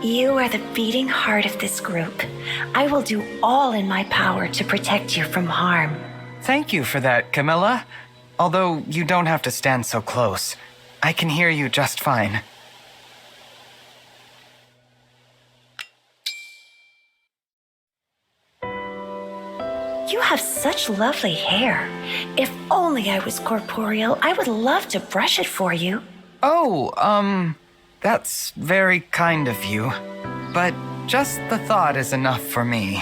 You are the beating heart of this group. I will do all in my power to protect you from harm. Thank you for that, Camilla. Although you don't have to stand so close. I can hear you just fine. You have such lovely hair. If only I was corporeal, I would love to brush it for you. Oh, that's very kind of you. But just the thought is enough for me.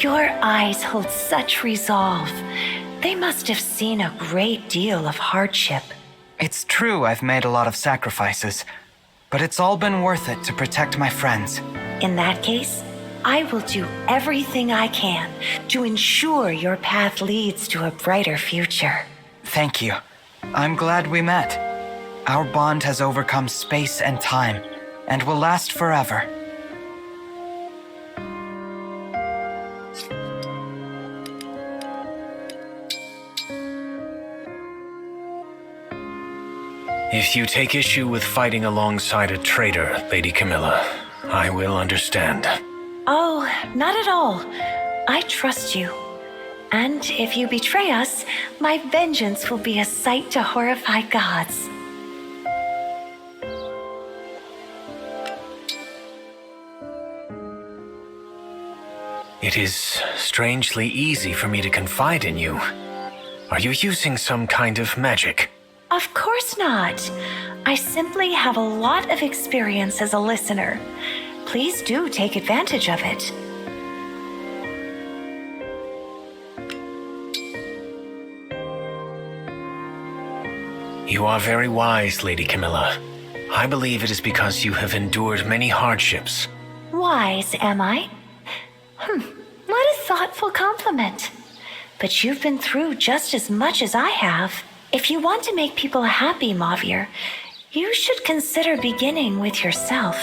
Your eyes hold such resolve. They must have seen a great deal of hardship. It's true I've made a lot of sacrifices, but it's all been worth it to protect my friends. In that case, I will do everything I can to ensure your path leads to a brighter future. Thank you. I'm glad we met. Our bond has overcome space and time, and will last forever. If you take issue with fighting alongside a traitor, Lady Camilla, I will understand. Oh, not at all. I trust you. And if you betray us, my vengeance will be a sight to horrify gods. It is strangely easy for me to confide in you. Are you using some kind of magic? Of course not. I simply have a lot of experience as a listener. Please do take advantage of it. You are very wise, Lady Camilla. I believe it is because you have endured many hardships. Wise, am I? What a thoughtful compliment. But you've been through just as much as I have. If you want to make people happy, Mauvier, you should consider beginning with yourself.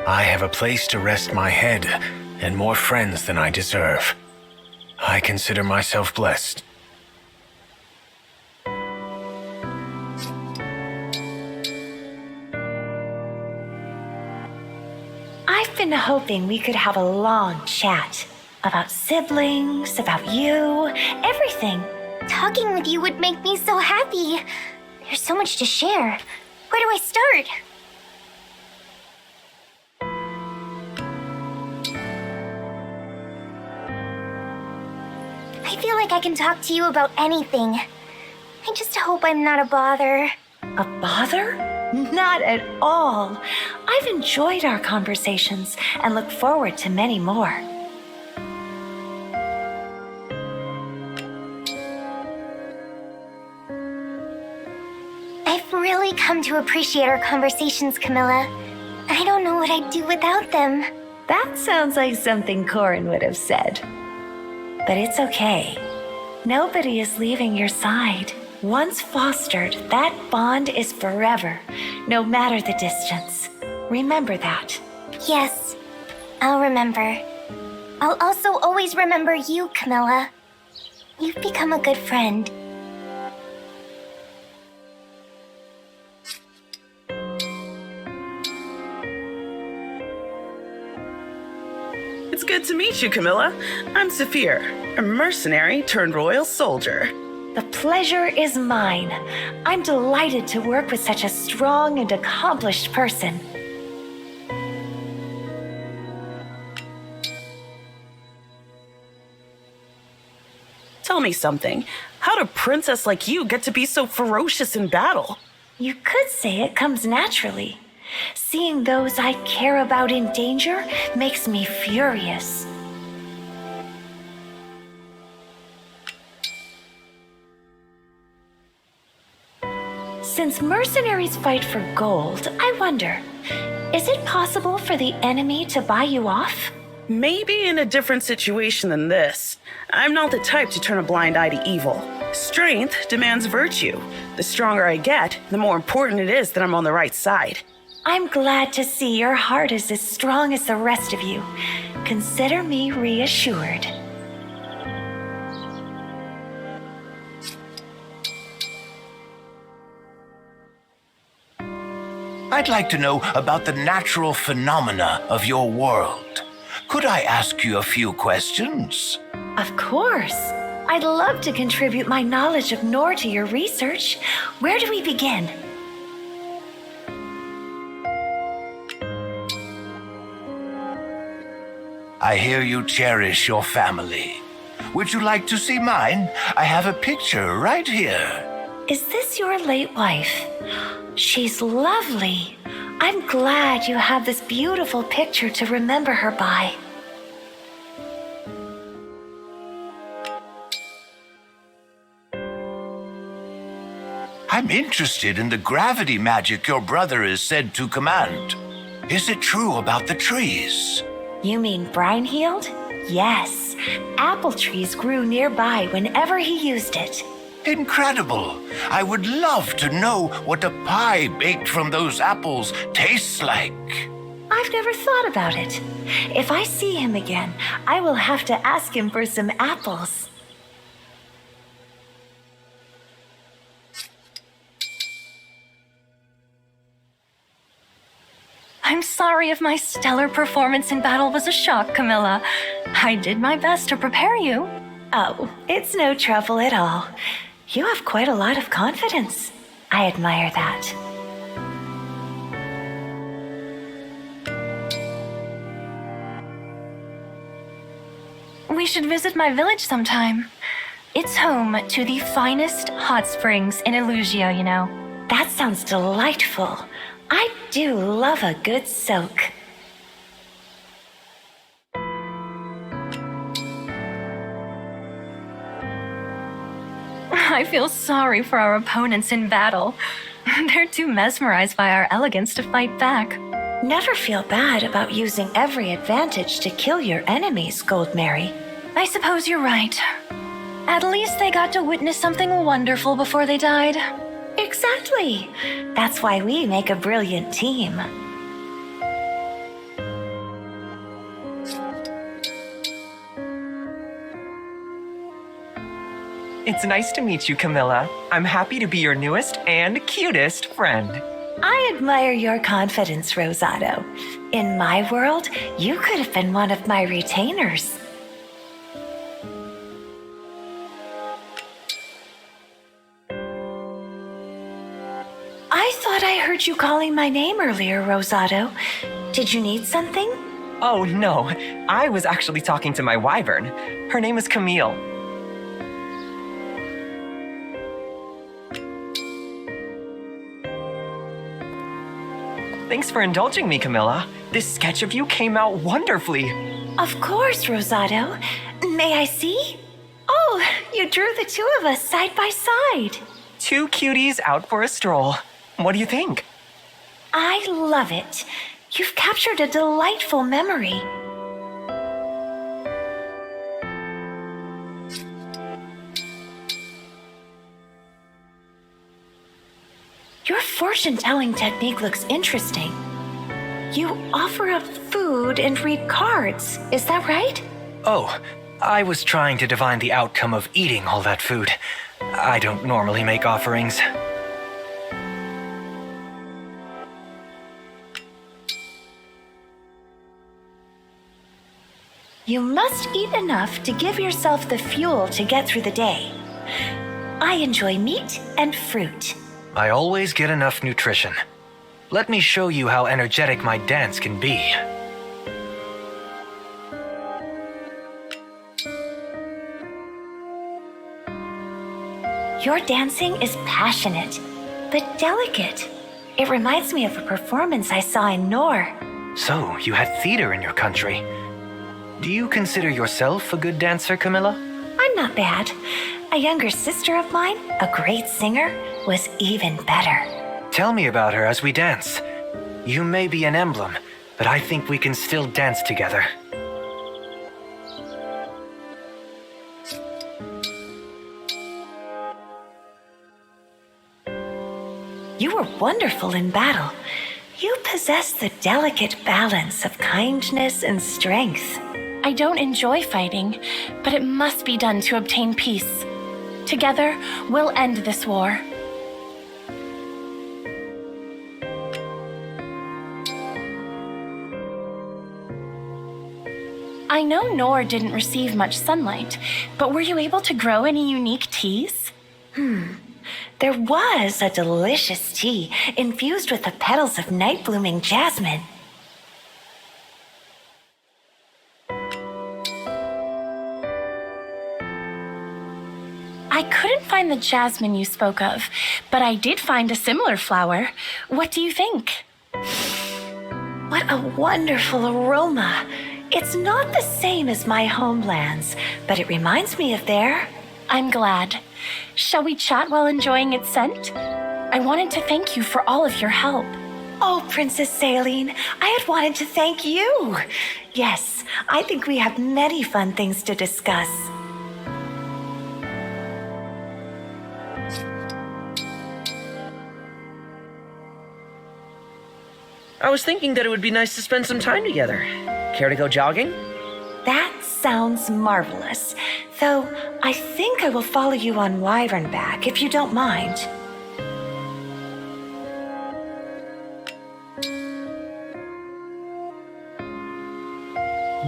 I have a place to rest my head and more friends than I deserve. I consider myself blessed. I've been hoping we could have a long chat about siblings, about you, everything. Talking with you would make me so happy. There's so much to share. Where do I start? I feel like I can talk to you about anything. I just hope I'm not a bother. A bother? Not at all. I've enjoyed our conversations and look forward to many more. I've really come to appreciate our conversations, Camilla. I don't know what I'd do without them. That sounds like something Corin would have said. But it's okay. Nobody is leaving your side. Once fostered, that bond is forever, no matter the distance. Remember that. Yes, I'll remember. I'll also always remember you, Camilla. You've become a good friend. It's good to meet you, Camilla. I'm Saphir, a mercenary turned royal soldier. The pleasure is mine. I'm delighted to work with such a strong and accomplished person. Tell me something. How did a princess like you get to be so ferocious in battle? You could say it comes naturally. Seeing those I care about in danger makes me furious. Since mercenaries fight for gold, I wonder, is it possible for the enemy to buy you off? Maybe in a different situation than this. I'm not the type to turn a blind eye to evil. Strength demands virtue. The stronger I get, the more important it is that I'm on the right side. I'm glad to see your heart is as strong as the rest of you. Consider me reassured. I'd like to know about the natural phenomena of your world. Could I ask you a few questions? Of course. I'd love to contribute my knowledge of Nor to your research. Where do we begin? I hear you cherish your family. Would you like to see mine? I have a picture right here. Is this your late wife? She's lovely. I'm glad you have this beautiful picture to remember her by. I'm interested in the gravity magic your brother is said to command. Is it true about the trees? You mean Brineheald? Yes. Apple trees grew nearby whenever he used it. Incredible! I would love to know what a pie baked from those apples tastes like. I've never thought about it. If I see him again, I will have to ask him for some apples. I'm sorry if my stellar performance in battle was a shock, Camilla. I did my best to prepare you. Oh, it's no trouble at all. You have quite a lot of confidence. I admire that. We should visit my village sometime. It's home to the finest hot springs in Illusia, you know. That sounds delightful. I do love a good soak. I feel sorry for our opponents in battle. They're too mesmerized by our elegance to fight back. Never feel bad about using every advantage to kill your enemies, Goldmary. I suppose you're right. At least they got to witness something wonderful before they died. Exactly. That's why we make a brilliant team. It's nice to meet you, Camilla. I'm happy to be your newest and cutest friend. I admire your confidence, Rosado. In my world, you could have been one of my retainers. I thought I heard you calling my name earlier, Rosado. Did you need something? Oh, no. I was actually talking to my wyvern. Her name is Camille. Thanks for indulging me, Camilla. This sketch of you came out wonderfully. Of course, Rosado. May I see? Oh, you drew the two of us side by side. Two cuties out for a stroll. What do you think? I love it. You've captured a delightful memory. Your fortune-telling technique looks interesting. You offer up food and read cards, is that right? Oh, I was trying to divine the outcome of eating all that food. I don't normally make offerings. You must eat enough to give yourself the fuel to get through the day. I enjoy meat and fruit. I always get enough nutrition. Let me show you how energetic my dance can be. Your dancing is passionate, but delicate. It reminds me of a performance I saw in Nor. So, you had theater in your country. Do you consider yourself a good dancer, Camilla? I'm not bad. A younger sister of mine, a great singer, was even better. Tell me about her as we dance. You may be an emblem, but I think we can still dance together. You were wonderful in battle. You possess the delicate balance of kindness and strength. I don't enjoy fighting, but it must be done to obtain peace. Together, we'll end this war. I know Nor didn't receive much sunlight, but were you able to grow any unique teas? There was a delicious tea infused with the petals of night-blooming jasmine. I couldn't find the jasmine you spoke of, but I did find a similar flower. What do you think? What a wonderful aroma! It's not the same as my homelands, but it reminds me of there. I'm glad. Shall we chat while enjoying its scent? I wanted to thank you for all of your help. Oh, Princess Saline, I had wanted to thank you. Yes, I think we have many fun things to discuss. I was thinking that it would be nice to spend some time together. Care to go jogging? That sounds marvelous. Though, I think I will follow you on Wyvernback, if you don't mind.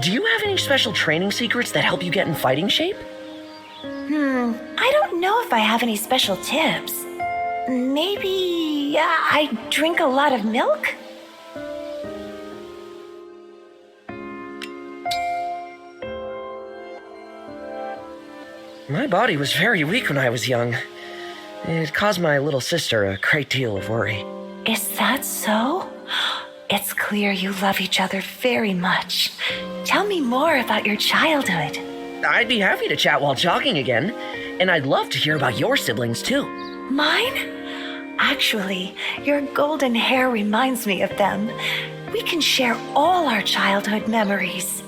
Do you have any special training secrets that help you get in fighting shape? I don't know if I have any special tips. Maybe I drink a lot of milk? My body was very weak when I was young. It caused my little sister a great deal of worry. Is that so? It's clear you love each other very much. Tell me more about your childhood. I'd be happy to chat while jogging again, and I'd love to hear about your siblings too. Mine? Actually, your golden hair reminds me of them. We can share all our childhood memories.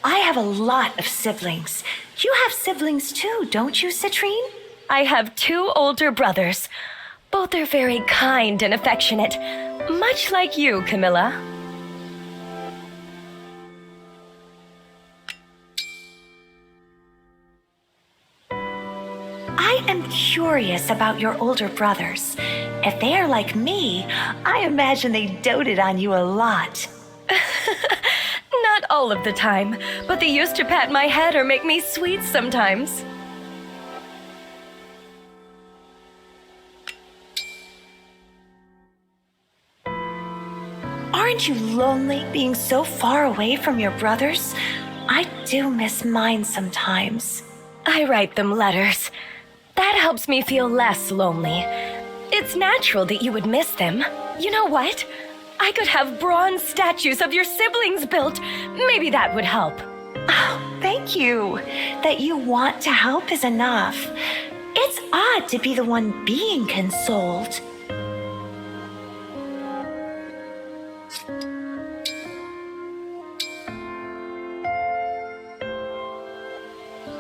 I have a lot of siblings. You have siblings too, don't you, Citrine? I have 2 older brothers. Both are very kind and affectionate, much like you, Camilla. I am curious about your older brothers. If they are like me, I imagine they doted on you a lot. Not all of the time, but they used to pat my head or make me sweets sometimes. Aren't you lonely being so far away from your brothers? I do miss mine sometimes. I write them letters. That helps me feel less lonely. It's natural that you would miss them. You know what? I could have bronze statues of your siblings built. Maybe that would help. Oh, thank you. That you want to help is enough. It's odd to be the one being consoled.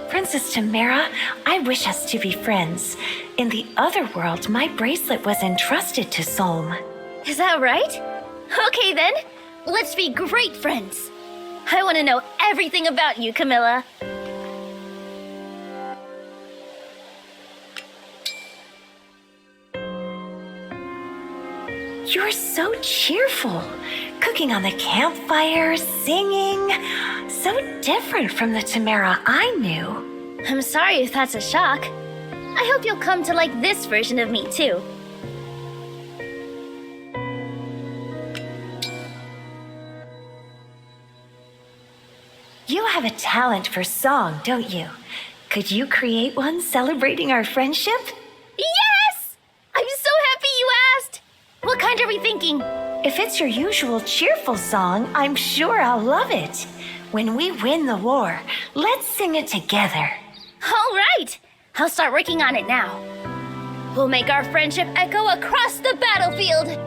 Princess Tamara, I wish us to be friends. In the other world, my bracelet was entrusted to Solm. Is that right? Okay then, let's be great friends. I want to know everything about you, Camilla. You're so cheerful. Cooking on the campfire, singing. So different from the Tamara I knew. I'm sorry if that's a shock. I hope you'll come to like this version of me too. You have a talent for song, don't you? Could you create one celebrating our friendship? Yes! I'm so happy you asked! What kind are we thinking? If it's your usual cheerful song, I'm sure I'll love it. When we win the war, let's sing it together. All right! I'll start working on it now. We'll make our friendship echo across the battlefield!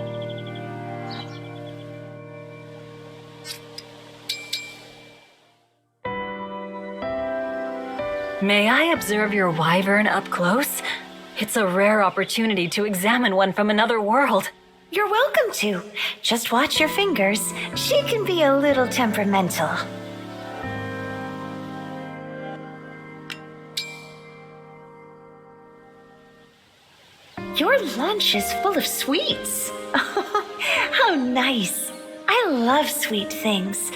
May I observe your wyvern up close? It's a rare opportunity to examine one from another world. You're welcome to. Just watch your fingers. She can be a little temperamental. Your lunch is full of sweets. How nice. I love sweet things.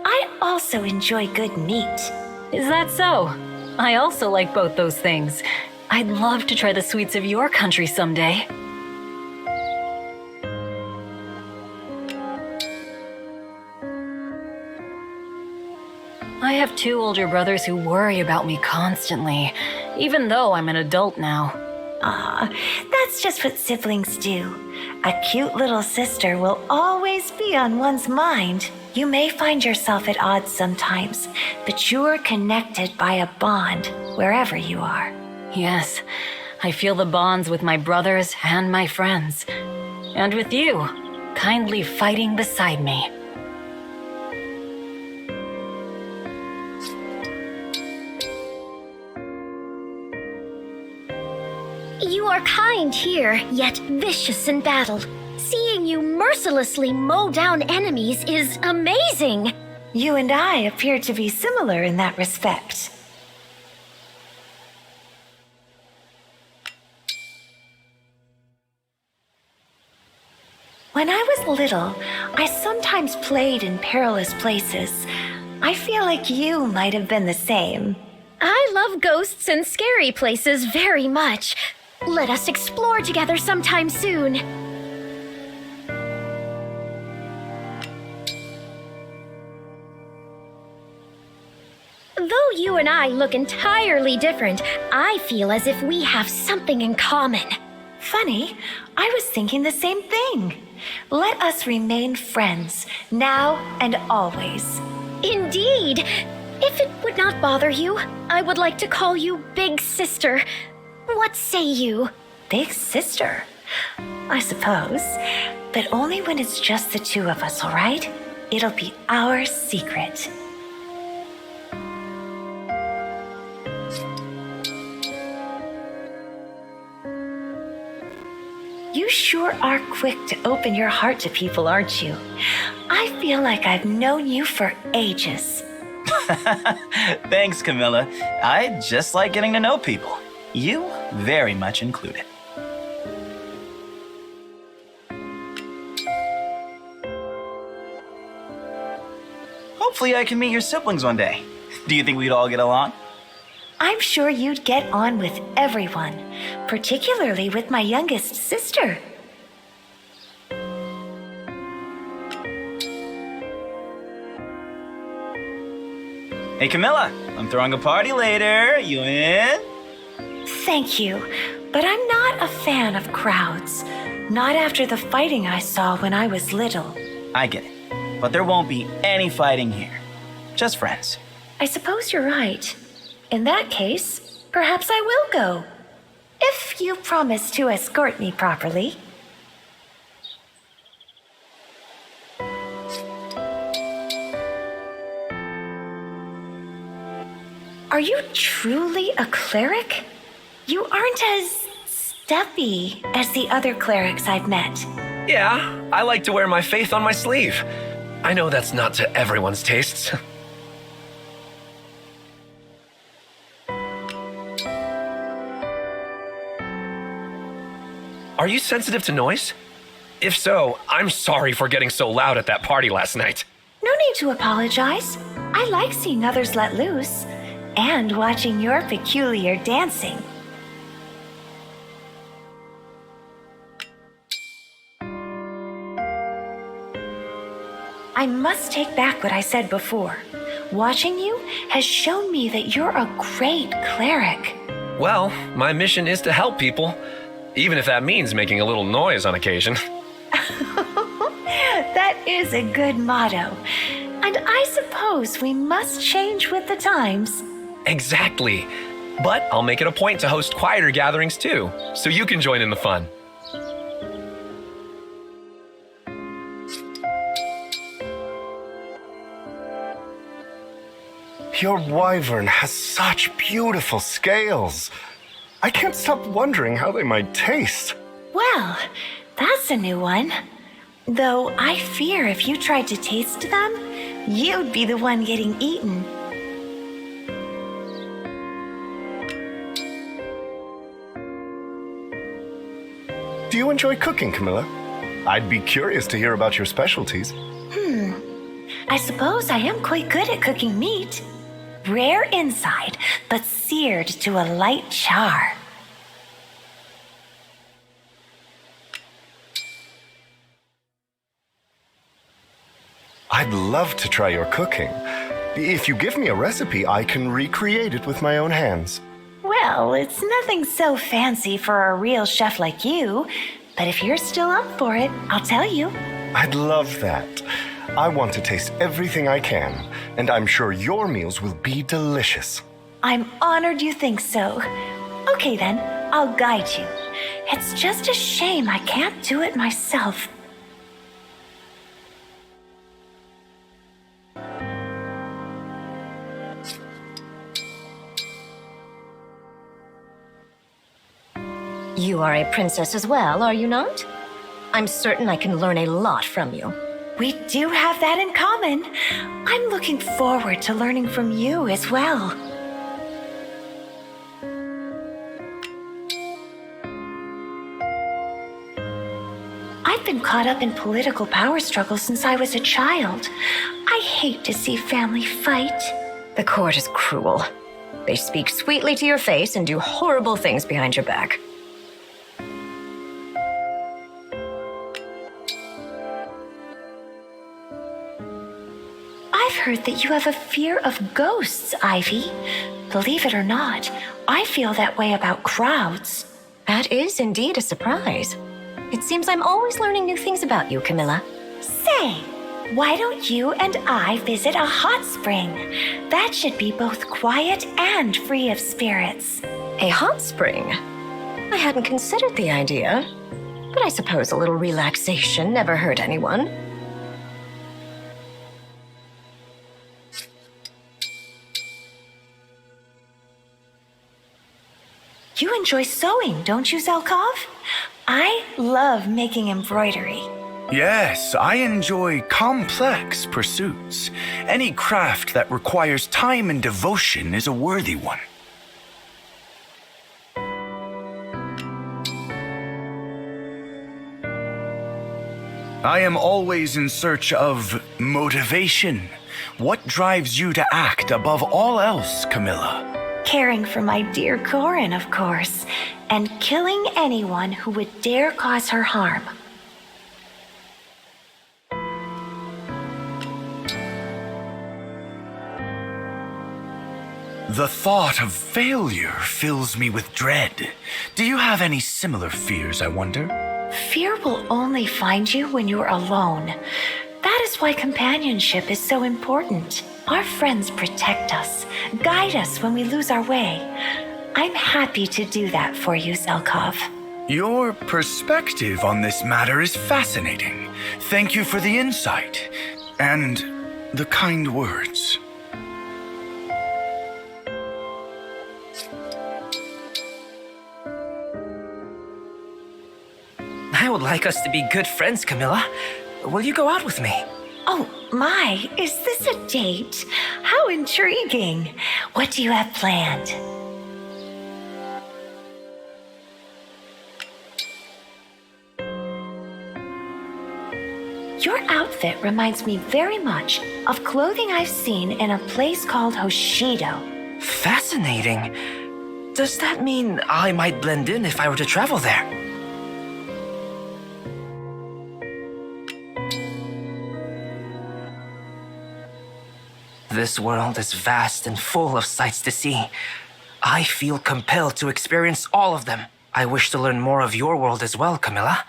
I also enjoy good meat. Is that so? I also like both those things. I'd love to try the sweets of your country someday. I have 2 older brothers who worry about me constantly, even though I'm an adult now. That's just what siblings do. A cute little sister will always be on one's mind. You may find yourself at odds sometimes, but you're connected by a bond wherever you are. Yes, I feel the bonds with my brothers and my friends. And with you, kindly fighting beside me. You are kind here, yet vicious in battle. Seeing you mercilessly mow down enemies is amazing. You and I appear to be similar in that respect. When I was little, I sometimes played in perilous places. I feel like you might have been the same. I love ghosts and scary places very much. Let us explore together sometime soon. Though you and I look entirely different, I feel as if we have something in common. Funny, I was thinking the same thing. Let us remain friends, now and always. Indeed. If it would not bother you, I would like to call you Big Sister. What say you? Big sister? I suppose. But only when it's just the 2 of us, all right? It'll be our secret. You sure are quick to open your heart to people, aren't you? I feel like I've known you for ages. Thanks, Camilla. I just like getting to know people. You very much included. Hopefully I can meet your siblings one day. Do you think we'd all get along? I'm sure you'd get on with everyone, particularly with my youngest sister. Hey, Camilla, I'm throwing a party later. You in? Thank you, but I'm not a fan of crowds. Not after the fighting I saw when I was little. I get it, but there won't be any fighting here. Just friends. I suppose you're right. In that case, perhaps I will go. If you promise to escort me properly. Are you truly a cleric? You aren't as steppy as the other clerics I've met. Yeah, I like to wear my faith on my sleeve. I know that's not to everyone's tastes. Are you sensitive to noise? If so, I'm sorry for getting so loud at that party last night. No need to apologize. I like seeing others let loose and watching your peculiar dancing. I must take back what I said before. Watching you has shown me that you're a great cleric. Well, my mission is to help people, even if that means making a little noise on occasion. That is a good motto. And I suppose we must change with the times. Exactly. But I'll make it a point to host quieter gatherings too, so you can join in the fun. Your wyvern has such beautiful scales. I can't stop wondering how they might taste. Well, that's a new one. Though I fear if you tried to taste them, you'd be the one getting eaten. you enjoy cooking, Camilla? I'd be curious to hear about your specialties. I suppose I am quite good at cooking meat. Rare inside, but seared to a light char. I'd love to try your cooking. If you give me a recipe, I can recreate it with my own hands. Well, it's nothing so fancy for a real chef like you, but if you're still up for it, I'll tell you. I'd love that. I want to taste everything I can, and I'm sure your meals will be delicious. I'm honored you think so. Okay then, I'll guide you. It's just a shame I can't do it myself. You are a princess as well, are you not? I'm certain I can learn a lot from you. We do have that in common. I'm looking forward to learning from you as well. I've been caught up in political power struggles since I was a child. I hate to see family fight. The court is cruel. They speak sweetly to your face and do horrible things behind your back. I've heard that you have a fear of ghosts, Ivy. Believe it or not, I feel that way about crowds. That is indeed a surprise. It seems I'm always learning new things about you, Camilla. Say, why don't you and I visit a hot spring? That should be both quiet and free of spirits. A hot spring? I hadn't considered the idea, but I suppose a little relaxation never hurt anyone. You enjoy sewing, don't you, Zelkov? I love making embroidery. Yes, I enjoy complex pursuits. Any craft that requires time and devotion is a worthy one. I am always in search of motivation. What drives you to act above all else, Camilla? Caring for my dear Corin, of course, and killing anyone who would dare cause her harm. The thought of failure fills me with dread. Do you have any similar fears, I wonder? Fear will only find you when you're alone. That is why companionship is so important. Our friends protect us, guide us when we lose our way. I'm happy to do that for you, Zelkov. Your perspective on this matter is fascinating. Thank you for the insight and the kind words. I would like us to be good friends, Camilla. Will you go out with me? Oh my, is this a date? How intriguing. What do you have planned? Your outfit reminds me very much of clothing I've seen in a place called Hoshido. Fascinating. Does that mean I might blend in if I were to travel there? This world is vast and full of sights to see. I feel compelled to experience all of them. I wish to learn more of your world as well, Camilla.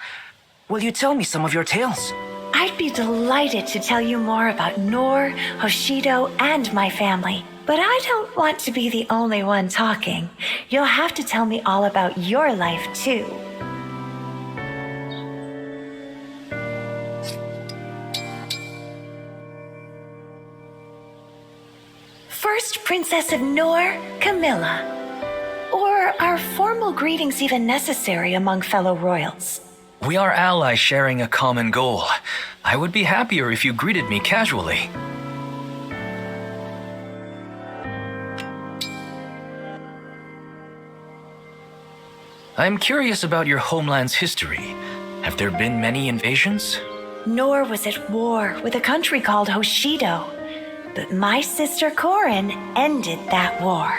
Will you tell me some of your tales? I'd be delighted to tell you more about Nor, Hoshido, and my family. But I don't want to be the only one talking. You'll have to tell me all about your life, too. First Princess of Nor, Camilla. Or are formal greetings even necessary among fellow royals? We are allies sharing a common goal. I would be happier if you greeted me casually. I'm curious about your homeland's history. Have there been many invasions? Nor was at war with a country called Hoshido. But my sister Corin ended that war.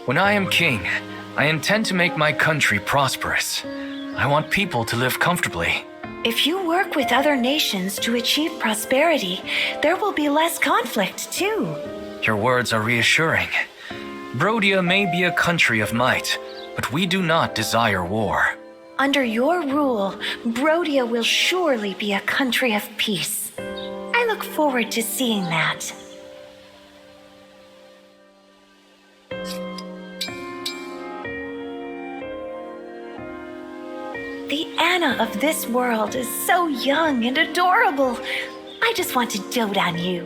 When I am king, I intend to make my country prosperous. I want people to live comfortably. If you work with other nations to achieve prosperity, there will be less conflict, too. Your words are reassuring. Brodia may be a country of might, but we do not desire war. Under your rule, Brodia will surely be a country of peace. I look forward to seeing that. The Anna of this world is so young and adorable. I just want to dote on you.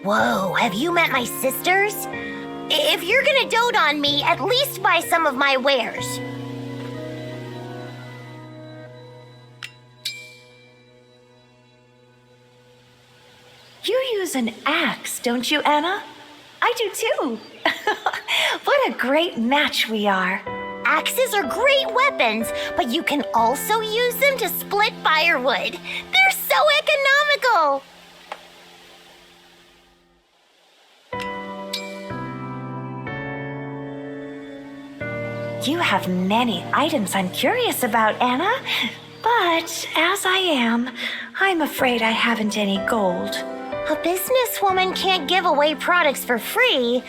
Whoa, have you met my sisters? If you're gonna dote on me, at least buy some of my wares. You use an axe, don't you, Anna? I do too. What a great match we are. Axes are great weapons, but you can also use them to split firewood. They're so economical. You have many items I'm curious about, Anna. But as I am, I'm afraid I haven't any gold. A businesswoman can't give away products for free,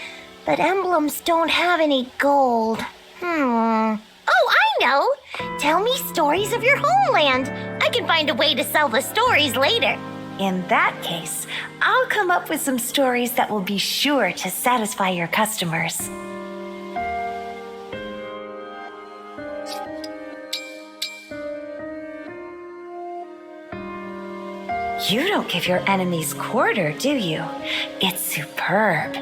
but emblems don't have any gold. Oh, I know! Tell me stories of your homeland. I can find a way to sell the stories later. In that case, I'll come up with some stories that will be sure to satisfy your customers. You don't give your enemies quarter, do you? It's superb.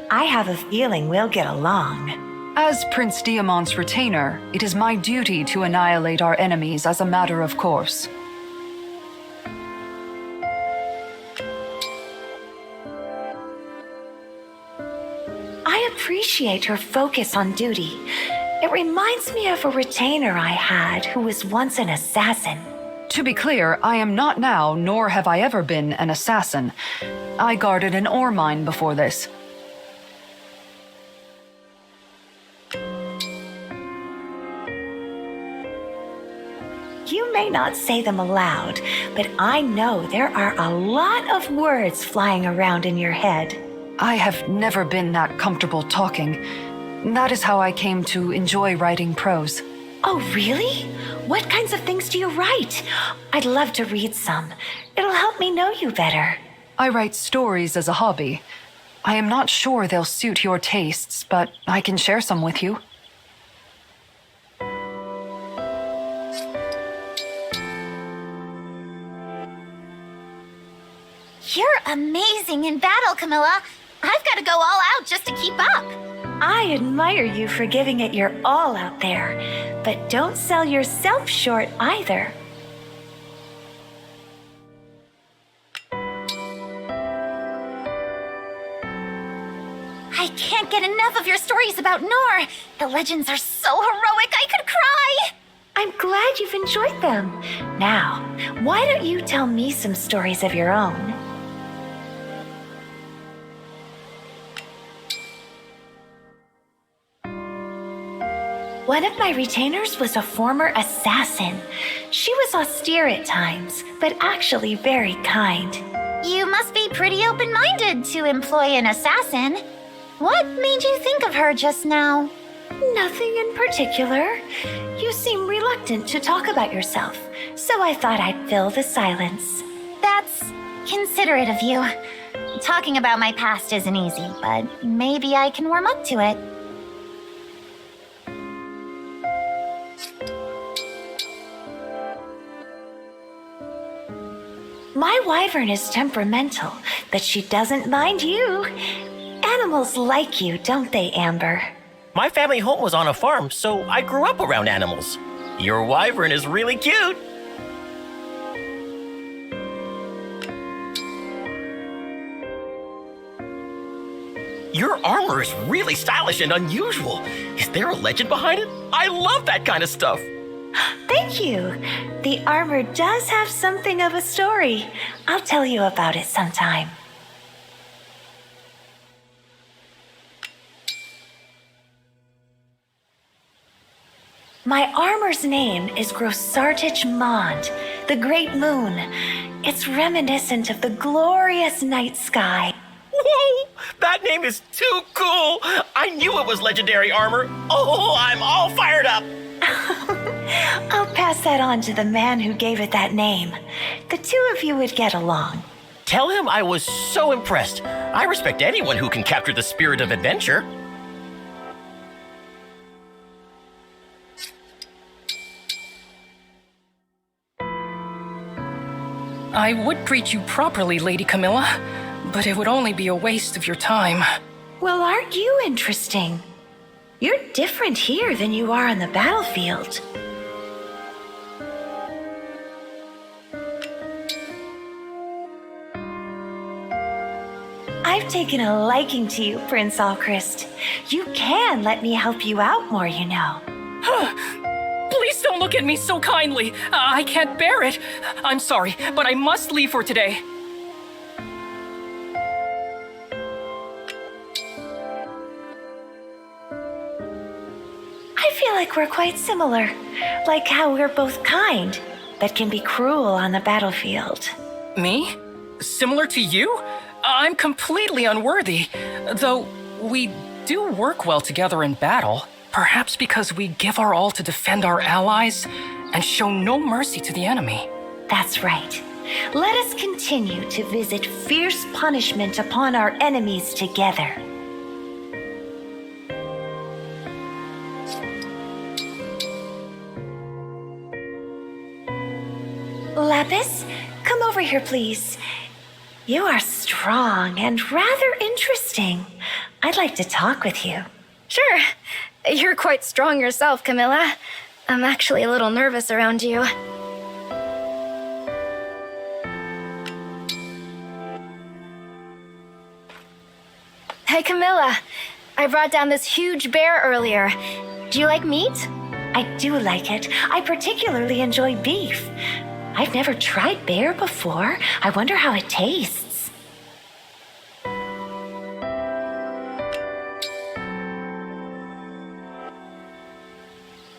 I have a feeling we'll get along. As Prince Diamant's retainer, it is my duty to annihilate our enemies as a matter of course. I appreciate her focus on duty. It reminds me of a retainer I had who was once an assassin. To be clear, I am not now, nor have I ever been, an assassin. I guarded an ore mine before this. You may not say them aloud, but I know there are a lot of words flying around in your head. I have never been that comfortable talking. That is how I came to enjoy writing prose. Oh, really? What kinds of things do you write? I'd love to read some. It'll help me know you better. I write stories as a hobby. I am not sure they'll suit your tastes, but I can share some with you. You're amazing in battle, Camilla. I've got to go all out just to keep up. I admire you for giving it your all out there, but don't sell yourself short either. I can't get enough of your stories about Nor. The legends are so heroic I could cry. I'm glad you've enjoyed them. Now, why don't you tell me some stories of your own? One of my retainers was a former assassin. She was austere at times, but actually very kind. You must be pretty open-minded to employ an assassin. What made you think of her just now? Nothing in particular. You seem reluctant to talk about yourself, so I thought I'd fill the silence. That's considerate of you. Talking about my past isn't easy, but maybe I can warm up to it. My wyvern is temperamental, but she doesn't mind you. Animals like you, don't they, Amber? My family home was on a farm, so I grew up around animals. Your wyvern is really cute. Your armor is really stylish and unusual. Is there a legend behind it? I love that kind of stuff. Thank you. The armor does have something of a story. I'll tell you about it sometime. My armor's name is Grossartich Mond, the Great Moon. It's reminiscent of the glorious night sky. Whoa! That name is too cool! I knew it was legendary armor. Oh, I'm all fired up! I'll pass that on to the man who gave it that name. The two of you would get along. Tell him I was so impressed. I respect anyone who can capture the spirit of adventure. I would treat you properly, Lady Camilla, but it would only be a waste of your time. Well, aren't you interesting? You're different here than you are on the battlefield. I've taken a liking to you, Prince Alchrist. You can let me help you out more, you know. Please don't look at me so kindly. I can't bear it. I'm sorry, but I must leave for today. I feel like we're quite similar. Like how we're both kind, but can be cruel on the battlefield. Me? Similar to you? I'm completely unworthy. Though we do work well together in battle. Perhaps because we give our all to defend our allies and show no mercy to the enemy. That's right. Let us continue to visit fierce punishment upon our enemies together. Lapis, come over here, please. You are strong and rather interesting. I'd like to talk with you. Sure. You're quite strong yourself, Camilla. I'm actually a little nervous around you. Hey, Camilla. I brought down this huge bear earlier. Do you like meat? I do like it. I particularly enjoy beef. I've never tried bear before. I wonder how it tastes.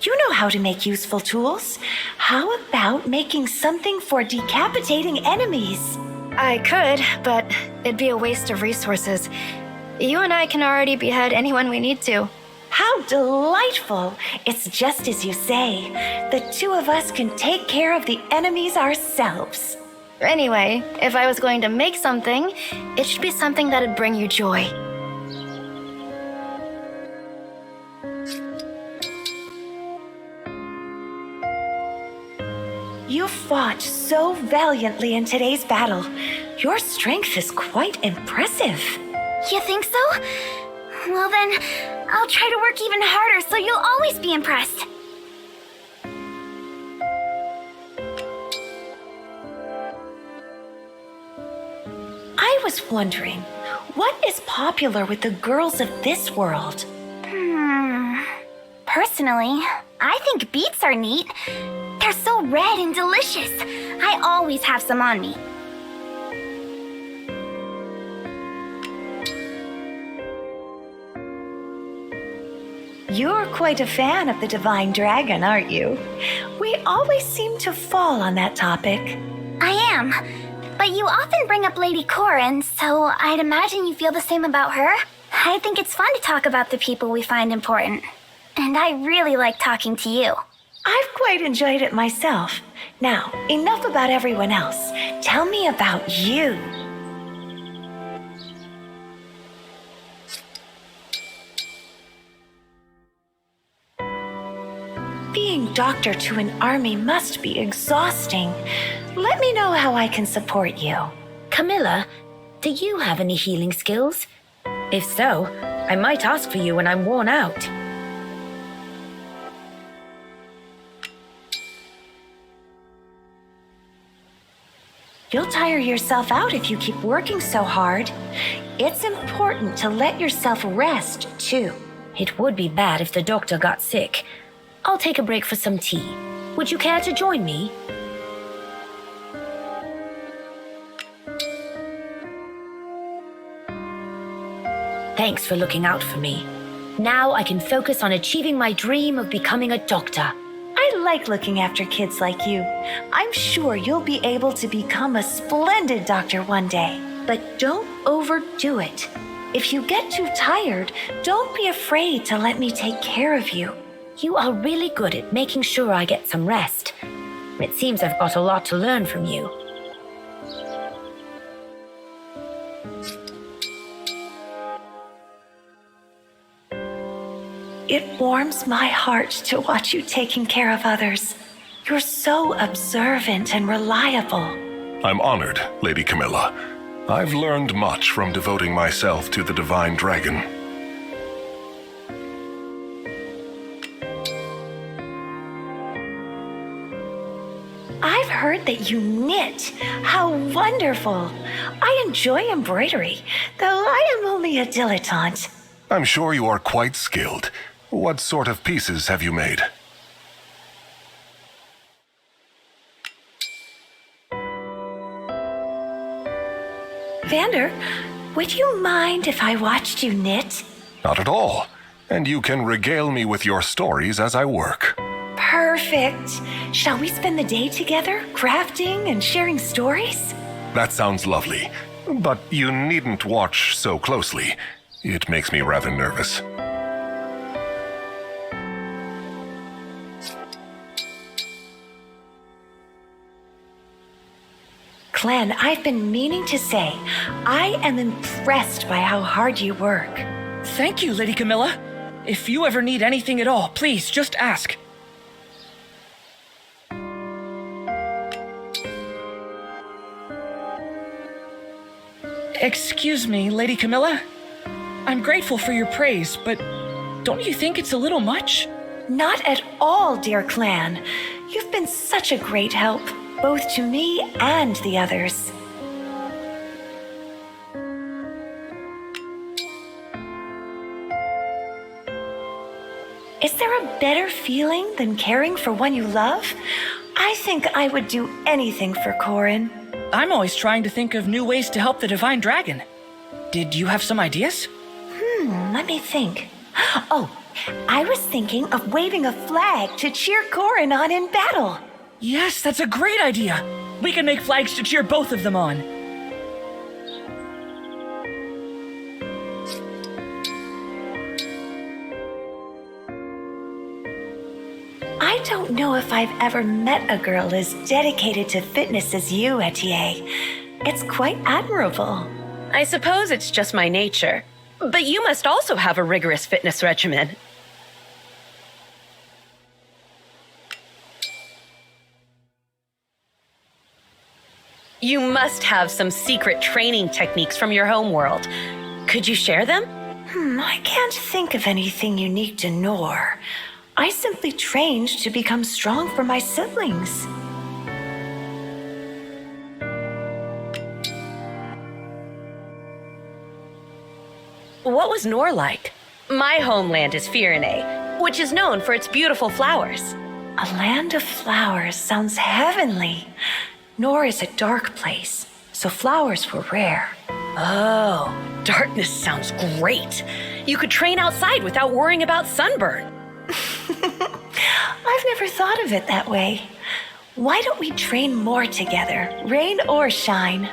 You know how to make useful tools. How about making something for decapitating enemies? I could, but it'd be a waste of resources. You and I can already behead anyone we need to. How delightful! It's just as you say. The two of us can take care of the enemies ourselves. Anyway, if I was going to make something, it should be something that'd bring you joy. You fought so valiantly in today's battle. Your strength is quite impressive. You think so? Well then, I'll try to work even harder so you'll always be impressed. I was wondering, what is popular with the girls of this world? Personally, I think beets are neat. They're so red and delicious. I always have some on me. You're quite a fan of the Divine Dragon, aren't you? We always seem to fall on that topic. I am, but you often bring up Lady Corin, so I'd imagine you feel the same about her. I think it's fun to talk about the people we find important. And I really like talking to you. I've quite enjoyed it myself. Now, enough about everyone else. Tell me about you. Being doctor to an army must be exhausting. Let me know how I can support you. Camilla, do you have any healing skills? If so, I might ask for you when I'm worn out. You'll tire yourself out if you keep working so hard. It's important to let yourself rest, too. It would be bad if the doctor got sick. I'll take a break for some tea. Would you care to join me? Thanks for looking out for me. Now I can focus on achieving my dream of becoming a doctor. I like looking after kids like you. I'm sure you'll be able to become a splendid doctor one day. But don't overdo it. If you get too tired, don't be afraid to let me take care of you. You are really good at making sure I get some rest. It seems I've got a lot to learn from you. It warms my heart to watch you taking care of others. You're so observant and reliable. I'm honored, Lady Camilla. I've learned much from devoting myself to the Divine Dragon. I've heard that you knit. How wonderful. I enjoy embroidery, though I am only a dilettante. I'm sure you are quite skilled. What sort of pieces have you made? Vander, would you mind if I watched you knit? Not at all. And you can regale me with your stories as I work. Perfect. Shall we spend the day together, crafting and sharing stories? That sounds lovely. But you needn't watch so closely. It makes me rather nervous. Clan, I've been meaning to say, I am impressed by how hard you work. Thank you, Lady Camilla. If you ever need anything at all, please just ask. Excuse me, Lady Camilla? I'm grateful for your praise, but don't you think it's a little much? Not at all, dear Clan. You've been such a great help, both to me and the others. Is there a better feeling than caring for one you love? I think I would do anything for Corin. I'm always trying to think of new ways to help the Divine Dragon. Did you have some ideas? Let me think. Oh, I was thinking of waving a flag to cheer Corin on in battle. Yes, that's a great idea. We can make flags to cheer both of them on. I don't know if I've ever met a girl as dedicated to fitness as you, Etier. It's quite admirable. I suppose it's just my nature. But you must also have a rigorous fitness regimen. You must have some secret training techniques from your home world. Could you share them? I can't think of anything unique to Nor. I simply trained to become strong for my siblings. What was Nor like? My homeland is Firene, which is known for its beautiful flowers. A land of flowers sounds heavenly. Nor is a dark place, so flowers were rare. Oh, darkness sounds great. You could train outside without worrying about sunburn. I've never thought of it that way. Why don't we train more together, rain or shine?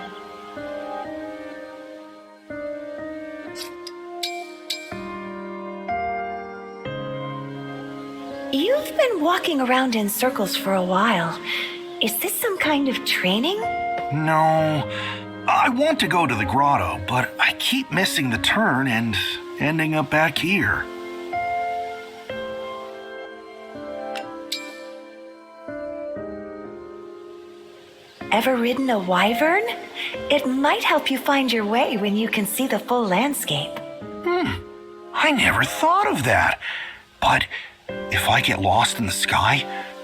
You've been walking around in circles for a while. Is this some kind of training? No. I want to go to the grotto, but I keep missing the turn and ending up back here. Ever ridden a wyvern? It might help you find your way when you can see the full landscape. I never thought of that. But if I get lost in the sky,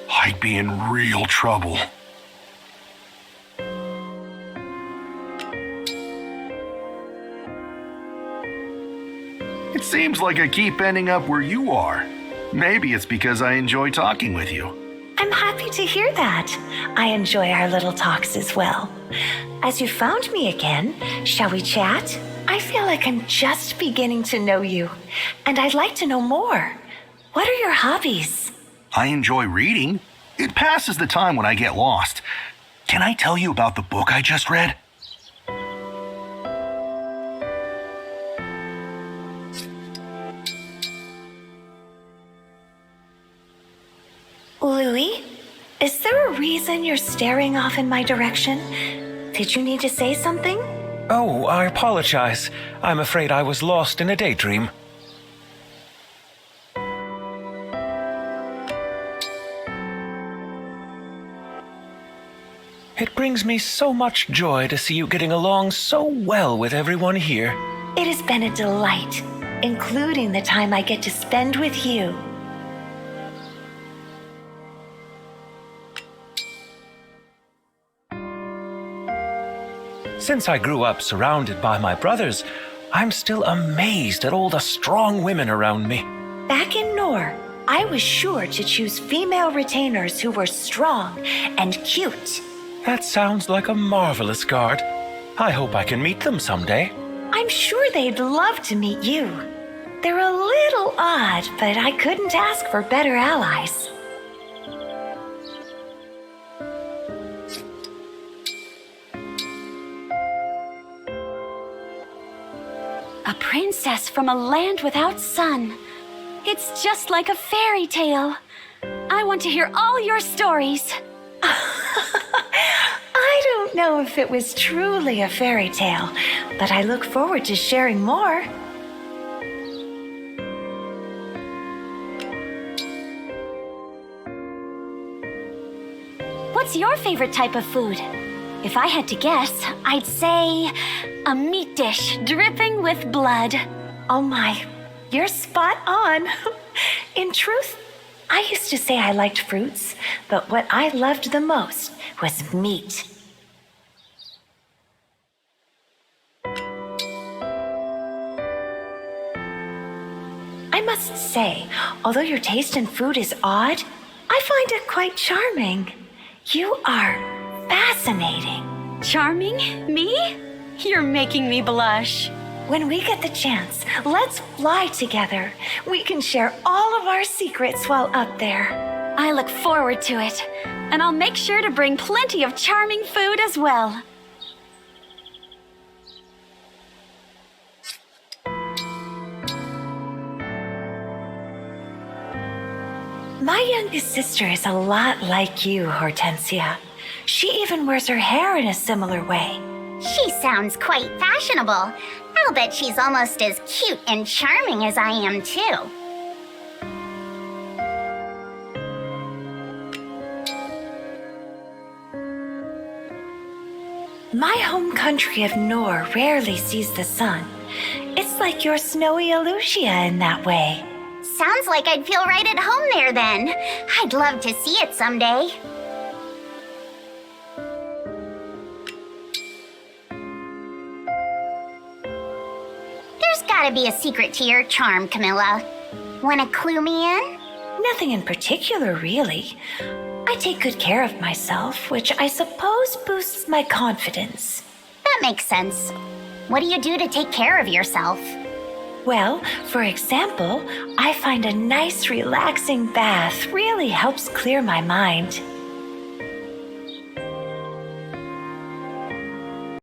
I'd be in real trouble. It seems like I keep ending up where you are. Maybe it's because I enjoy talking with you. I'm happy to hear that. I enjoy our little talks as well. As you found me again, shall we chat? I feel like I'm just beginning to know you, and I'd like to know more. What are your hobbies? I enjoy reading. It passes the time when I get lost. Can I tell you about the book I just read? Louis, is there a reason you're staring off in my direction? Did you need to say something? Oh, I apologize. I'm afraid I was lost in a daydream. It brings me so much joy to see you getting along so well with everyone here. It has been a delight, including the time I get to spend with you. Since I grew up surrounded by my brothers, I'm still amazed at all the strong women around me. Back in Nor, I was sure to choose female retainers who were strong and cute. That sounds like a marvelous guard. I hope I can meet them someday. I'm sure they'd love to meet you. They're a little odd, but I couldn't ask for better allies. A princess from a land without sun. It's just like a fairy tale. I want to hear all your stories. I don't know if it was truly a fairy tale, but I look forward to sharing more. What's your favorite type of food? If I had to guess, I'd say a meat dish dripping with blood. Oh my, you're spot on. In truth, I used to say I liked fruits, but what I loved the most was meat. I must say, although your taste in food is odd, I find it quite charming. You are fascinating. Charming? Me? You're making me blush. When we get the chance, let's fly together. We can share all of our secrets while up there. I look forward to it, and I'll make sure to bring plenty of charming food as well. My youngest sister is a lot like you, Hortensia. She even wears her hair in a similar way. She sounds quite fashionable. I'll bet she's almost as cute and charming as I am, too. My home country of Nor rarely sees the sun. It's like your snowy Elusia in that way. Sounds like I'd feel right at home there then. I'd love to see it someday. There's gotta be a secret to your charm, Camilla. Wanna clue me in? Nothing in particular, really. I take good care of myself, which I suppose boosts my confidence. That makes sense. What do you do to take care of yourself? Well, for example, I find a nice, relaxing bath really helps clear my mind.